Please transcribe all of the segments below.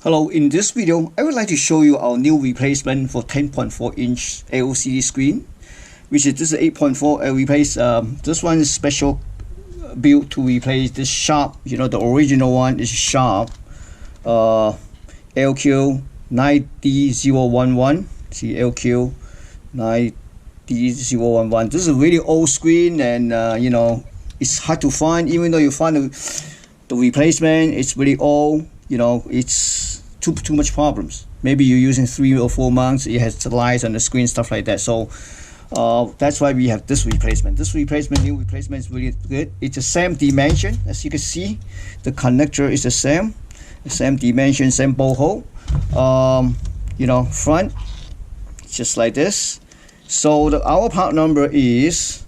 Hello, in this video, I would like to show you our new replacement for 10.4-inch LCD screen, which is this 8.4. Replace this one is special built to replace this sharp. You know, the original one is sharp LQ9D011. See, LQ9D011. This is a really old screen, and you know, it's hard to find. Even though you find the replacement, it's really old. You know, it's too much problems. Maybe you're using 3 or 4 months, it has the lights on the screen, stuff like that. So that's why we have this replacement. New replacement is really good. It's the same dimension, as you can see. The connector is the same dimension, same bolt hole. You know, front just like this. So our part number is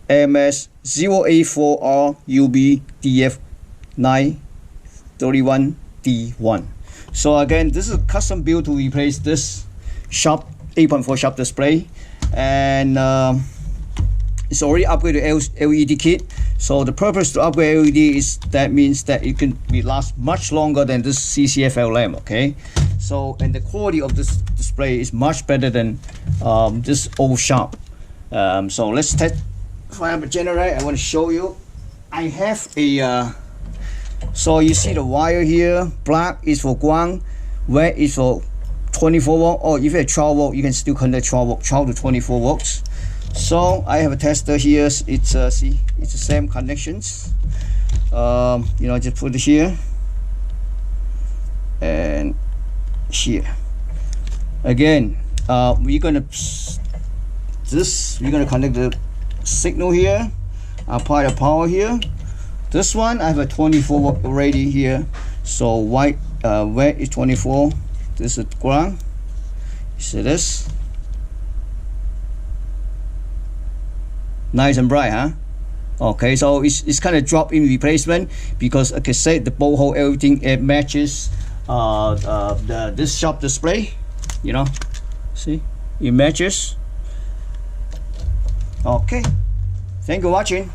MS084RUBDF931D1. So again, this is a custom build to replace this sharp 8.4 sharp display, and it's already upgraded to LED kit. So the purpose to upgrade LED is that means that it can last much longer than this CCFL lamp. Okay, so and the quality of this display is much better than this old sharp. So let's test. Fire up a generator. I want to show you. I have a so you see the wire here. Black is for ground, red is for 24 volt, or if you have 12 volt, you can still connect 12 to 24 volts. So I have a tester here. It's see, it's the same connections. You know, just put it here and here. Again, we're gonna connect the signal here. Apply the power here. This one I have a 24 volt already here. So white, red is 24. This is ground. You see this? Nice and bright, huh? Okay, so it's kind of drop in replacement because, like I said, the bolt hole, everything, it matches this sharp display. You know, see, it matches. Okay, thank you for watching.